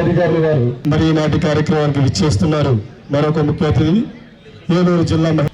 అధికారులు గారు మరి ఈనాటి కార్యక్రమానికి విచ్చేస్తున్నారు. మరొక ముఖ్య అతిథి ఏలూరు జిల్లా మన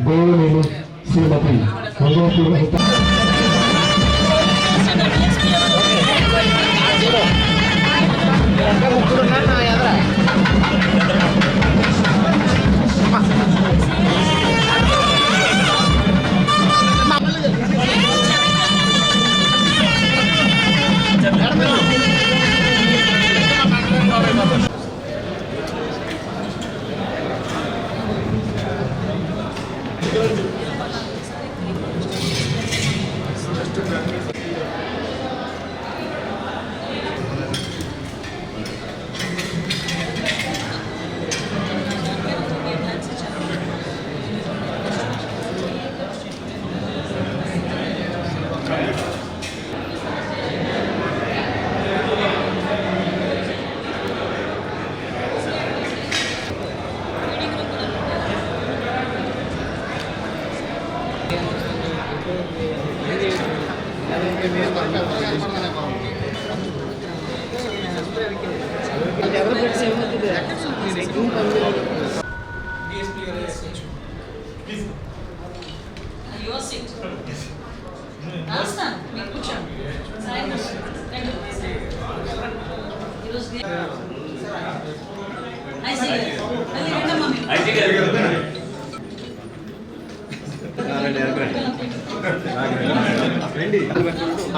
గౌరవనీయులు శ్రీమతి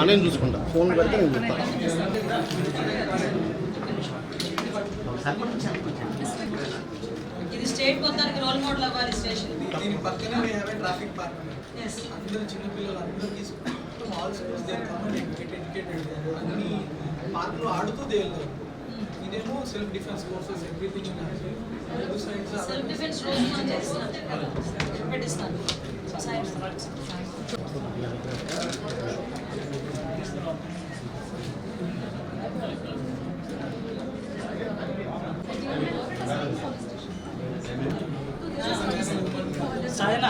నేను చూసుకుంటా ఫోన్ పెడితే నేను చెప్తాను. ఇది స్టేట్ మొత్తానికి రోల్ మోడల్ అవ్వాలి స్టేషన్. దీని పక్కనే we have a traffic partner. Yes. అందరూ చిన్న పిల్లలు అందరూ తీసుకుంటూ all schools they come and educated అన్ని పార్కులు ఆడుతూ తేలుతారు. ఇదేమో సెల్ఫ్ డిఫెన్స్ కోర్సెస్ ఎవ్రీథింగ్ రెండు సైడ్స్ సెల్ఫ్ డిఫెన్స్ రోజు మనం చేస్తున్నాం పెట్టిస్తాను సైన్స్ సాయనా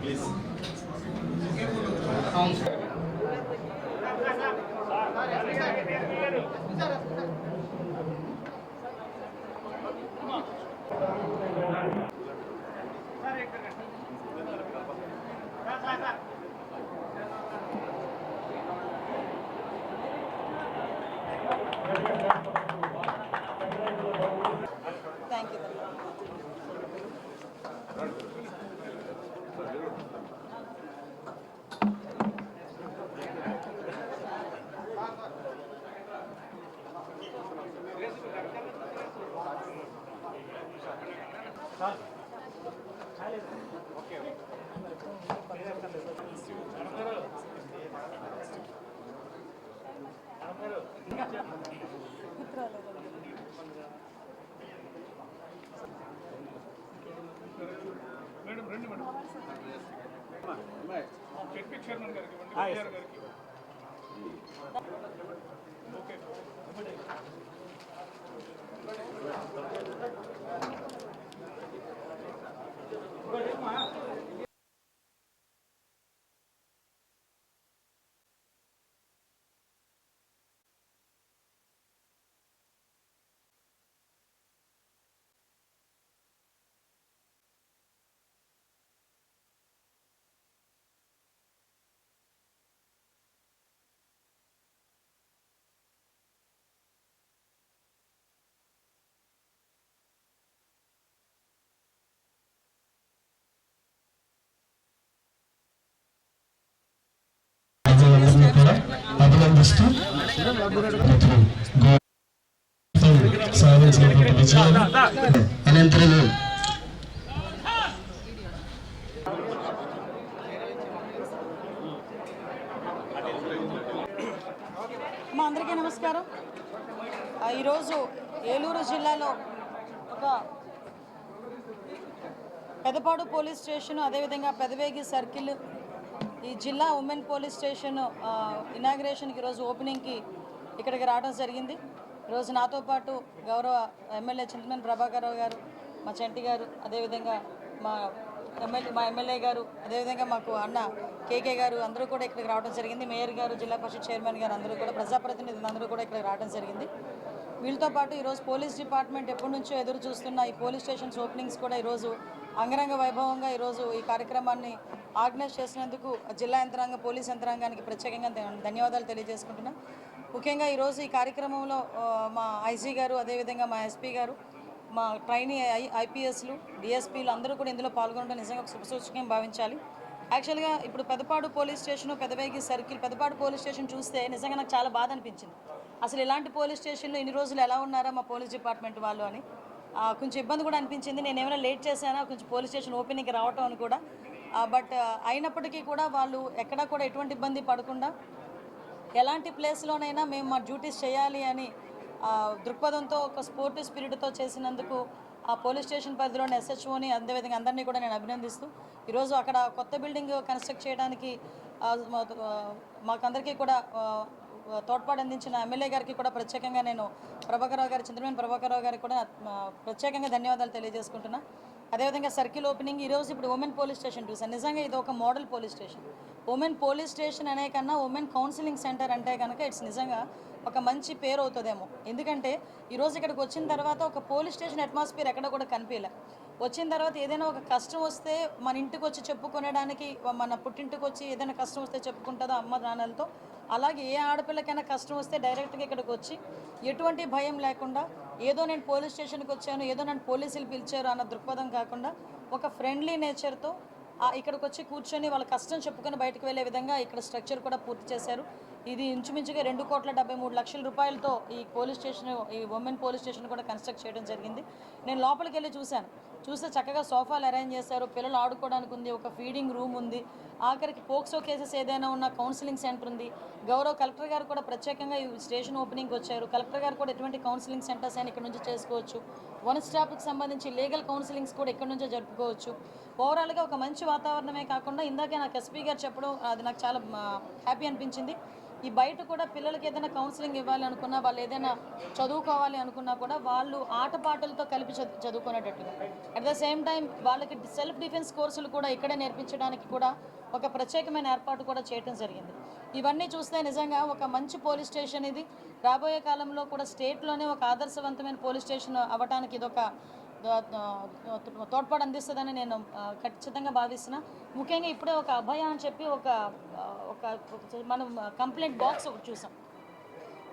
please. మేడం రండి మేడం చెప్పి చైర్మన్ గారికి ఇవ్వండి గారికి ఓకే ప్రజలందరినీ కూడా అభినందిస్తూ సాధించినటువంటి విజయాలు అనంతరం మా అందరికీ నమస్కారం. ఈరోజు ఏలూరు జిల్లాలో ఒక పెదపాడు పోలీస్ స్టేషన్, అదేవిధంగా పెదవేగి సర్కిల్, ఈ జిల్లా ఉమెన్ పోలీస్ స్టేషన్ ఇనాగ్రేషన్కి ఈరోజు ఓపెనింగ్కి ఇక్కడికి రావడం జరిగింది. ఈరోజు నాతో పాటు గౌరవ ఎమ్మెల్యే చింతమనేని ప్రభాకర్ రావు గారు, మా చంటి గారు, అదేవిధంగా మా ఎమ్మెల్యే గారు, అదేవిధంగా మాకు అన్న కేకే గారు అందరూ కూడా ఇక్కడికి రావడం జరిగింది. మేయర్ గారు, జిల్లా పరిషత్ చైర్మన్ గారు అందరూ కూడా, ప్రజాప్రతినిధులు అందరూ కూడా ఇక్కడికి రావడం జరిగింది. వీళ్ళతో పాటు ఈరోజు పోలీస్ డిపార్ట్మెంట్ ఎప్పటి నుంచో ఎదురు చూస్తున్న ఈ పోలీస్ స్టేషన్స్ ఓపెనింగ్స్ కూడా ఈరోజు అంగరంగ వైభవంగా ఈరోజు ఈ కార్యక్రమాన్ని ఆర్గనైజ్ చేసినందుకు జిల్లా యంత్రాంగం, పోలీస్ యంత్రాంగానికి ప్రత్యేకంగా ధన్యవాదాలు తెలియజేసుకుంటున్నాం. ముఖ్యంగా ఈరోజు ఈ కార్యక్రమంలో మా ఐజీ గారు, అదేవిధంగా మా ఎస్పీ గారు, మా ట్రైనీ ఐపీఎస్లు, డిఎస్పీలు అందరూ కూడా ఇందులో పాల్గొనడం నిజంగా ఒక శుభసూచకంగా భావించాలి. యాక్చువల్గా ఇప్పుడు Pedapadu police station, Pedavegi circle, Pedapadu police station చూస్తే నిజంగా నాకు చాలా బాధ అనిపించింది. అసలు ఇలాంటి పోలీస్ స్టేషన్లో ఇన్ని రోజులు ఎలా ఉన్నారా మా పోలీస్ డిపార్ట్మెంట్ వాళ్ళు అని కొంచెం ఇబ్బంది కూడా అనిపించింది. నేను ఏమైనా లేట్ చేశానా కొంచెం పోలీస్ స్టేషన్ ఓపెనింగ్కి రావటం అని కూడా, బట్ అయినప్పటికీ కూడా వాళ్ళు ఎక్కడా కూడా ఎటువంటి ఇబ్బంది పడకుండా ఎలాంటి ప్లేస్లోనైనా మేము మా డ్యూటీస్ చేయాలి అని దృక్పథంతో, ఒక స్పోర్టివ్ స్పిరిట్తో చేసినందుకు ఆ పోలీస్ స్టేషన్ పరిధిలోని ఎస్హెచ్ఓని, అదేవిధంగా అందరినీ కూడా నేను అభినందిస్తూ, ఈరోజు అక్కడ కొత్త బిల్డింగ్ కన్స్ట్రక్ట్ చేయడానికి మాకందరికీ కూడా తోడ్పాటు అందించిన ఎమ్మెల్యే గారికి కూడా ప్రత్యేకంగా నేను ప్రభాకర్ గారు, చింతమనేని ప్రభాకర్ గారికి కూడా ప్రత్యేకంగా ధన్యవాదాలు తెలియజేసుకుంటున్నా. అదేవిధంగా సర్కిల్ ఓపెనింగ్ ఈరోజు ఇప్పుడు ఉమెన్ పోలీస్ స్టేషన్ చూసాను. నిజంగా ఇది ఒక model police station. Women police station అనే కన్నా ఉమెన్ కౌన్సిలింగ్ సెంటర్ అంటే కనుక ఇట్స్ నిజంగా ఒక మంచి పేరు అవుతుందేమో. ఎందుకంటే ఈరోజు ఇక్కడికి వచ్చిన తర్వాత ఒక పోలీస్ స్టేషన్ అట్మాస్ఫియర్ ఎక్కడ కూడా కనిపించలే. వచ్చిన తర్వాత ఏదైనా ఒక కష్టం వస్తే మన ఇంటికి వచ్చి చెప్పుకునేడానికి, మన పుట్టింటికి వచ్చి ఏదైనా కష్టం వస్తే చెప్పుకుంటుందో అమ్మ నాన్నలతో, అలాగే ఏ ఆడపిల్లకైనా కష్టం వస్తే డైరెక్ట్గా ఇక్కడికి వచ్చి ఎటువంటి భయం లేకుండా, ఏదో నేను పోలీస్ స్టేషన్కి వచ్చాను, ఏదో నన్ను పోలీసులు పిలిచారు అన్న దృక్పథం కాకుండా ఒక ఫ్రెండ్లీ నేచర్తో ఇక్కడికి వచ్చి కూర్చొని వాళ్ళ కష్టం చెప్పుకొని బయటకు వెళ్ళే విధంగా ఇక్కడ స్ట్రక్చర్ కూడా పూర్తి చేశారు. ఇది ఇంచుమించుగా 2,73,00,000 రూపాయలతో ఈ పోలీస్ స్టేషన్, ఈ ఉమెన్ పోలీస్ స్టేషన్ కూడా కన్స్ట్రక్ట్ చేయడం జరిగింది. నేను లోపలికి వెళ్ళి చూస్తే చక్కగా సోఫాలు అరేంజ్ చేశారు, పిల్లలు ఆడుకోవడానికి ఉంది, ఒక ఫీడింగ్ రూమ్ ఉంది, ఆఖరికి పోక్సో కేసెస్ ఏదైనా ఉన్న కౌన్సిలింగ్ సెంటర్ ఉంది. గౌరవ కలెక్టర్ గారు కూడా ప్రత్యేకంగా ఈ స్టేషన్ ఓపెనింగ్కి వచ్చారు. కలెక్టర్ గారు కూడా ఎటువంటి కౌన్సిలింగ్ సెంటర్స్ అయినా ఇక్కడ నుంచి చేసుకోవచ్చు. వన్ స్టాప్కి సంబంధించి లీగల్ కౌన్సిలింగ్స్ కూడా ఇక్కడ నుంచే జరుపుకోవచ్చు. ఓవరాల్గా ఒక మంచి వాతావరణమే కాకుండా, ఇందాకే నాకు ఎస్పీ గారు చెప్పడం అది నాకు చాలా హ్యాపీ అనిపించింది. ఈ బయట కూడా పిల్లలకి ఏదైనా కౌన్సిలింగ్ ఇవ్వాలి అనుకున్నా, వాళ్ళు ఏదైనా చదువుకోవాలి అనుకున్నా కూడా వాళ్ళు ఆటపాటలతో కలిపి చదువుకునేటట్టుగా, అట్ ద సేమ్ టైం వాళ్ళకి సెల్ఫ్ డిఫెన్స్ కోర్సులు కూడా ఇక్కడే నేర్పించడానికి కూడా ఒక ప్రత్యేకమైన ఏర్పాటు కూడా చేయడం జరిగింది. ఇవన్నీ చూస్తే నిజంగా ఒక మంచి పోలీస్ స్టేషన్ ఇది. రాబోయే కాలంలో కూడా స్టేట్లోనే ఒక ఆదర్శవంతమైన పోలీస్ స్టేషన్ అవ్వడానికి ఇదొక తోడ్పాటు అందిస్తుందని నేను ఖచ్చితంగా భావిస్తున్నా. ముఖ్యంగా ఇప్పుడే ఒక అభయ అని చెప్పి ఒక మనం కంప్లైంట్ బాక్స్ ఒకటి చూసాం.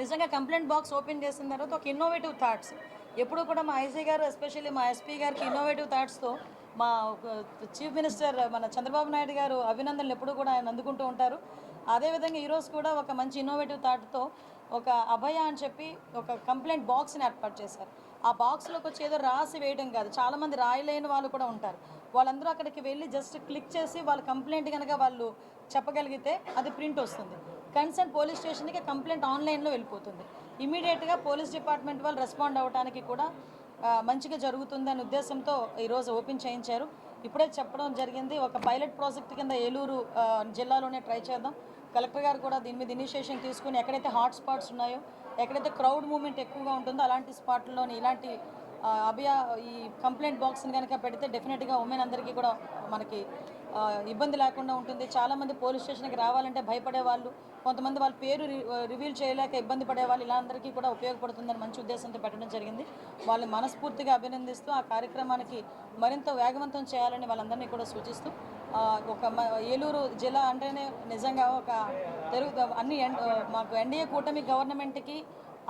నిజంగా కంప్లైంట్ బాక్స్ ఓపెన్ చేసిన తర్వాత ఒక ఇన్నోవేటివ్ థాట్స్, ఎప్పుడు కూడా మా ఐజీ గారు, ఎస్పెషల్లీ మా ఎస్పీ గారికి ఇన్నోవేటివ్ థాట్స్తో మా చీఫ్ మినిస్టర్ మన చంద్రబాబు నాయుడు గారు అభినందనలు ఎప్పుడూ కూడా ఆయన అందుకుంటూ ఉంటారు. అదేవిధంగా ఈరోజు కూడా ఒక మంచి ఇన్నోవేటివ్ థాట్తో ఒక అభయ అని చెప్పి ఒక కంప్లైంట్ బాక్స్ని ఏర్పాటు చేశారు. ఆ బాక్స్లోకి వచ్చి ఏదో రాసి వేయడం కాదు, చాలామంది రాయలేని వాళ్ళు కూడా ఉంటారు. వాళ్ళందరూ అక్కడికి వెళ్ళి జస్ట్ క్లిక్ చేసి వాళ్ళ కంప్లైంట్ కనుక వాళ్ళు చెప్పగలిగితే అది ప్రింట్ వస్తుంది. కన్సర్న్ పోలీస్ స్టేషన్కి కంప్లైంట్ ఆన్లైన్లో వెళ్ళిపోతుంది. ఇమీడియట్గా పోలీస్ డిపార్ట్మెంట్ వాళ్ళు రెస్పాండ్ అవ్వడానికి కూడా మంచిగా జరుగుతుందనే ఉద్దేశంతో ఈరోజు ఓపెన్ చేయించారు. ఇప్పుడే చెప్పడం జరిగింది, ఒక పైలట్ ప్రాజెక్ట్ కింద ఏలూరు జిల్లాలోనే ట్రై చేద్దాం. కలెక్టర్ గారు కూడా దీని మీద ఇనిషియేషన్ తీసుకుని ఎక్కడైతే హాట్ స్పాట్స్ ఉన్నాయో, ఎక్కడైతే క్రౌడ్ మూవ్మెంట్ ఎక్కువగా ఉంటుందో అలాంటి స్పాట్లోని ఇలాంటి ఈ కంప్లైంట్ బాక్స్ని కనుక పెడితే డెఫినెట్గా ఉమెన్ అందరికీ కూడా మనకి ఇబ్బంది లేకుండా ఉంటుంది. చాలామంది పోలీస్ స్టేషన్కి రావాలంటే భయపడే వాళ్ళు, కొంతమంది వాళ్ళ పేరు రివీల్ చేయలేక ఇబ్బంది పడేవాళ్ళు, ఇలా అందరికీ కూడా ఉపయోగపడుతుందని మంచి ఉద్దేశంతో పెట్టడం జరిగింది. వాళ్ళని మనస్ఫూర్తిగా అభినందిస్తూ ఆ కార్యక్రమానికి మరింత వేగవంతం చేయాలని వాళ్ళందరినీ కూడా సూచిస్తూ ఏలూరు జిల్లా అంటేనే నిజంగా ఒక మాకు ఎన్డీఏ కూటమి గవర్నమెంట్కి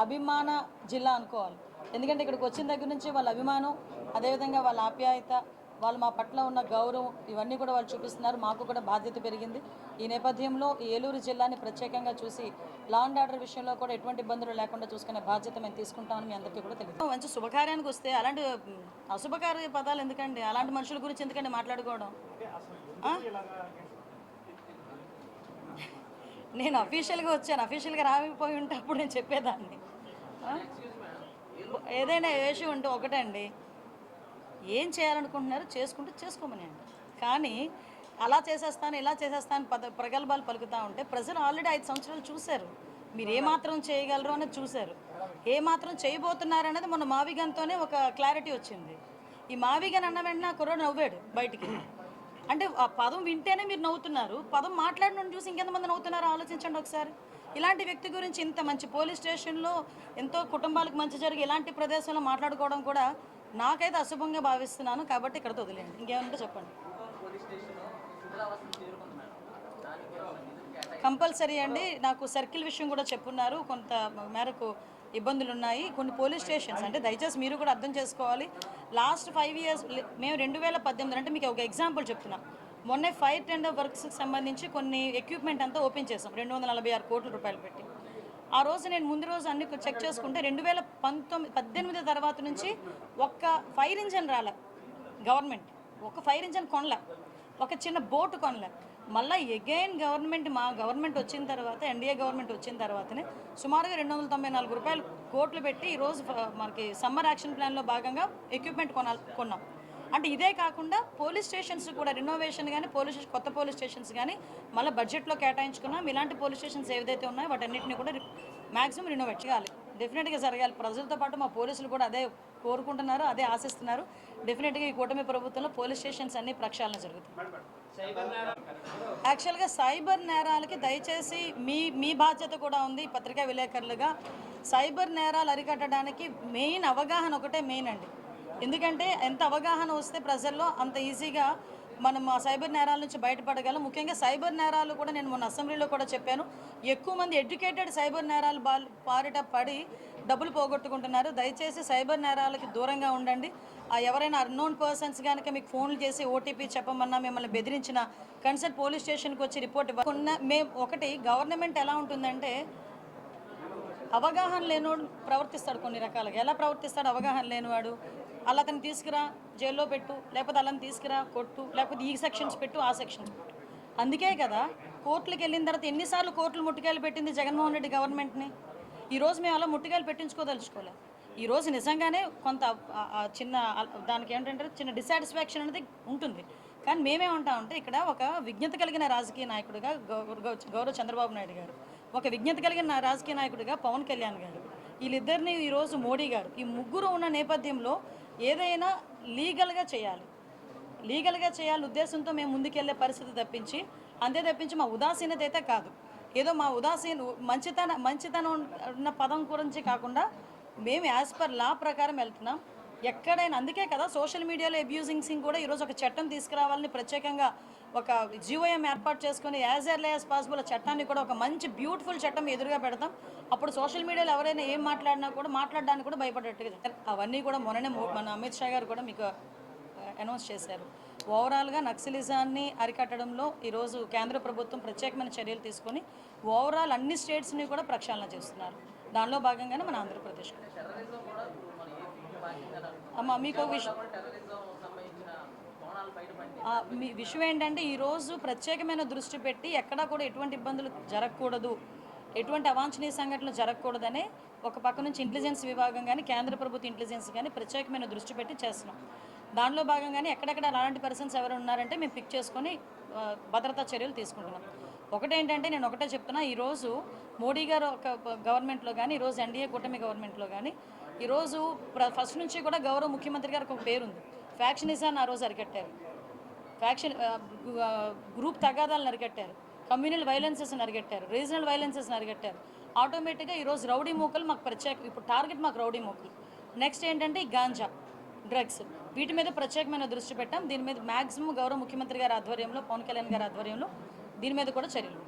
అభిమాన జిల్లా అనుకోవాలి. ఎందుకంటే ఇక్కడికి వచ్చిన దగ్గర నుంచి వాళ్ళ అభిమానం, అదేవిధంగా వాళ్ళ ఆప్యాయత, వాళ్ళు మా పట్ల ఉన్న గౌరవం ఇవన్నీ కూడా వాళ్ళు చూపిస్తున్నారు. మాకు కూడా బాధ్యత పెరిగింది. ఈ నేపథ్యంలో ఏలూరు జిల్లాని ప్రత్యేకంగా చూసి లా అండ్ ఆర్డర్ విషయంలో కూడా ఎటువంటి ఇబ్బందులు లేకుండా చూసుకునే బాధ్యత మేము తీసుకుంటామని మీ అందరికీ కూడా తెలియదు. మంచి శుభకార్యానికి వస్తే అలాంటి అశుభకార్య పదాలు ఎందుకండి, అలాంటి మనుషుల గురించి ఎందుకండి మాట్లాడుకోవడం? నేను అఫీషియల్గా వచ్చాను, అఫీషియల్గా రాకపోయి ఉంటే అప్పుడు నేను చెప్పేదాన్ని. ఏదైనా ఇష్యూ ఉంటే ఒకటండి, ఏం చేయాలనుకుంటున్నారో చేసుకోమని అండి. కానీ అలా చేసేస్తాను ఇలా చేసేస్తాను ప్రగల్భాలు పలుకుతూ ఉంటే ప్రజలు ఆల్రెడీ 5 సంవత్సరాలు చూశారు. మీరు ఏమాత్రం చేయగలరు అనేది చూశారు, ఏమాత్రం చేయబోతున్నారు అనేది మొన్న మావిగన్తోనే ఒక క్లారిటీ వచ్చింది. ఈ మావిగన్ అన్న వెంటనే కుర్రోడు నవ్వాడు బయటికి. అంటే ఆ పదం వింటేనే మీరు నవ్వుతున్నారు, పదం మాట్లాడిన చూసి ఇంకెంతమంది నవ్వుతున్నారో ఆలోచించండి ఒకసారి. ఇలాంటి వ్యక్తి గురించి ఇంత మంచి పోలీస్ స్టేషన్లో ఎంతో కుటుంబాలకు మంచి జరిగి ఇలాంటి ప్రదేశంలో మాట్లాడుకోవడం కూడా నాకైతే అశుభంగా భావిస్తున్నాను. కాబట్టి ఇక్కడతో వదిలేండి, ఇంకేమంటే చెప్పండి. కంపల్సరీ అండి, నాకు సర్కిల్ విషయం కూడా చెప్పున్నారు, కొంత మేరకు ఇబ్బందులు ఉన్నాయి కొన్ని పోలీస్ స్టేషన్స్. అంటే దయచేసి మీరు కూడా అర్థం చేసుకోవాలి. లాస్ట్ 5 years మేము 2018 అంటే మీకు ఒక ఎగ్జాంపుల్ చెప్తున్నాం. మొన్న ఫైర్ టెండర్ వర్క్స్కి సంబంధించి కొన్ని ఎక్విప్మెంట్ అంతా ఓపెన్ చేసాం 246 కోట్ల రూపాయలు పెట్టి. ఆ రోజు నేను ముందు రోజు అన్ని చెక్ చేసుకుంటే 2018 తర్వాత నుంచి ఒక్క ఫైర్ ఇంజన్ రాలే గవర్నమెంట్, ఒక ఫైర్ ఇంజన్ కొనలే, ఒక చిన్న బోటు కొనలే. మళ్ళీ ఎగైన్ మా గవర్నమెంట్ వచ్చిన తర్వాత, ఎన్డీఏ గవర్నమెంట్ వచ్చిన తర్వాతనే సుమారుగా 294 కోట్లు పెట్టి ఈరోజు మనకి సమ్మర్ యాక్షన్ ప్లాన్లో భాగంగా ఎక్విప్మెంట్ కొన్నాం. అంటే ఇదే కాకుండా పోలీస్ స్టేషన్స్ కూడా రినోవేషన్ కానీ కొత్త పోలీస్ స్టేషన్స్ కానీ మళ్ళీ బడ్జెట్లో కేటాయించుకున్నాం. ఇలాంటి పోలీస్ స్టేషన్స్ ఏదైతే ఉన్నాయో వాటన్నిటిని కూడా మ్యాక్సిమం రినోవేట్ చేయాలి, డెఫినెట్గా జరగాలి. ప్రజలతో పాటు మా పోలీసులు కూడా అదే కోరుకుంటున్నారు, అదే ఆశిస్తున్నారు. డెఫినెట్గా ఈ కూటమి ప్రభుత్వంలో పోలీస్ స్టేషన్స్ అన్ని ప్రక్షాళన జరుగుతాయి. యాక్చువల్గా సైబర్ నేరాలకి దయచేసి మీ బాధ్యత కూడా ఉంది పత్రికా విలేకరులుగా. సైబర్ నేరాలు అరికట్టడానికి మెయిన్ అవగాహన ఒకటే మెయిన్ అండి. ఎందుకంటే ఎంత అవగాహన వస్తే ప్రజల్లో అంత ఈజీగా మనం ఆ సైబర్ నేరాల నుంచి బయటపడగలం. ముఖ్యంగా సైబర్ నేరాలు కూడా నేను మొన్న అసెంబ్లీలో కూడా చెప్పాను, ఎక్కువ మంది ఎడ్యుకేటెడ్ సైబర్ నేరాలు పారిట పడి డబ్బులు పోగొట్టుకుంటున్నారు. దయచేసి సైబర్ నేరాలకి దూరంగా ఉండండి. ఎవరైనా అన్నోన్ పర్సన్స్ కనుక మీకు ఫోన్లు చేసి ఓటీపీ చెప్పమన్నా, మిమ్మల్ని బెదిరించిన కన్సర్న్ పోలీస్ స్టేషన్కి వచ్చి రిపోర్ట్ ఇవ్వకుండా ఒకటి గవర్నమెంట్ ఎలా ఉంటుందంటే అవగాహన లేనివాడు ప్రవర్తిస్తాడు కొన్ని రకాలుగా. ఎలా ప్రవర్తిస్తాడు అవగాహన లేనివాడు? అలా అతను తీసుకురా జైల్లో పెట్టు, లేకపోతే అలాని తీసుకురా కొట్టు, లేకపోతే ఈ సెక్షన్స్ పెట్టు ఆ సెక్షన్స్ పెట్టు. అందుకే కదా కోర్టులకు వెళ్ళిన తర్వాత ఎన్నిసార్లు కోర్టులు ముట్టుకాయలు పెట్టింది జగన్మోహన్ రెడ్డి గవర్నమెంట్ని. ఈరోజు మేము అలా ముట్టుకాయలు పెట్టించుకోదలుచుకోలే. ఈరోజు నిజంగానే కొంత చిన్న దానికి ఏంటంటే చిన్న డిసాటిస్ఫాక్షన్ అనేది ఉంటుంది. కానీ మేమేమంటామంటే ఇక్కడ ఒక విజ్ఞత కలిగిన రాజకీయ నాయకుడిగా గౌరవ చంద్రబాబు నాయుడు గారు, ఒక విజ్ఞత కలిగిన రాజకీయ నాయకుడిగా పవన్ కళ్యాణ్ గారు, వీళ్ళిద్దరిని ఈరోజు మోడీ గారు, ఈ ముగ్గురు ఉన్న నేపథ్యంలో ఏదైనా లీగల్గా చేయాలి ఉద్దేశంతో మేము ముందుకెళ్లే పరిస్థితి తప్పించి మా ఉదాసీనత అయితే కాదు. ఏదో మా మంచితనం ఉన్న పదం గురించి కాకుండా మేము యాజ్ పర్ లా ప్రకారం వెళ్తున్నాం. ఎక్కడైనా అందుకే కదా సోషల్ మీడియాలో అబ్యూజింగ్సింగ్ కూడా ఈరోజు ఒక చట్టం తీసుకురావాలని ప్రత్యేకంగా ఒక జీవోఎం ఏర్పాటు చేసుకొని యాజ్ ఎర్లీ యాజ్ పాసిబుల్ చట్టాన్ని కూడా ఒక మంచి బ్యూటిఫుల్ చట్టం ఎదురుగా పెడతాం. అప్పుడు సోషల్ మీడియాలో ఎవరైనా ఏం మాట్లాడినా కూడా మాట్లాడడానికి కూడా భయపడేట్టుగా అవన్నీ కూడా మొన్ననే మన అమిత్ షా గారు కూడా మీకు అనౌన్స్ చేశారు. ఓవరాల్గా నక్సలిజాన్ని అరికట్టడంలో ఈరోజు కేంద్ర ప్రభుత్వం ప్రత్యేకమైన చర్యలు తీసుకొని ఓవరాల్ అన్ని స్టేట్స్ని కూడా ప్రక్షాళన చేస్తున్నారు. దానిలో భాగంగానే మన ఆంధ్రప్రదేశ్. అమ్మ మీకు మీ విషయం ఏంటంటే ఈరోజు ప్రత్యేకమైన దృష్టి పెట్టి ఎక్కడా కూడా ఎటువంటి ఇబ్బందులు జరగకూడదు, ఎటువంటి అవాంఛనీయ సంఘటనలు జరగకూడదనే ఒక పక్క నుంచి ఇంటెలిజెన్స్ విభాగం కానీ కేంద్ర ప్రభుత్వ ఇంటెలిజెన్స్ కానీ ప్రత్యేకమైన దృష్టి పెట్టి చేస్తున్నాం. దానిలో భాగంగానే ఎక్కడెక్కడ అలాంటి పర్సన్స్ ఎవరు ఉన్నారంటే మేము పిక్ చేసుకొని భద్రతా చర్యలు తీసుకుంటున్నాం. ఒకటేంటంటే నేను ఒకటే చెప్తున్నా, ఈరోజు మోడీ గారు ఒక గవర్నమెంట్లో కానీ ఈరోజు ఎన్డీఏ కూటమి గవర్నమెంట్లో కానీ ఈరోజు ఫస్ట్ నుంచి కూడా గౌరవ ముఖ్యమంత్రి గారికి ఒక పేరుంది. ఫ్యాక్షనిజాన్ని ఆ రోజు అరికట్టారు, గ్రూప్ తగాదాలను అరికట్టారు, కమ్యూనల్ వైలెన్సెస్ని అరికట్టారు, రీజనల్ వైలెన్సెస్ని అరికట్టారు. ఆటోమేటిక్గా ఈరోజు రౌడీ మూకలు మాకు ఇప్పుడు టార్గెట్ మాకు రౌడీ మూకలు. నెక్స్ట్ ఏంటంటే ఈ గాంజా, డ్రగ్స్, వీటి మీద ప్రత్యేకమైన దృష్టి పెట్టాం. దీని మీద మ్యాక్సిమం గౌరవ ముఖ్యమంత్రి గారి ఆధ్వర్యంలో, పవన్ కళ్యాణ్ గారి ఆధ్వర్యంలో దీని మీద కూడా చర్యలు.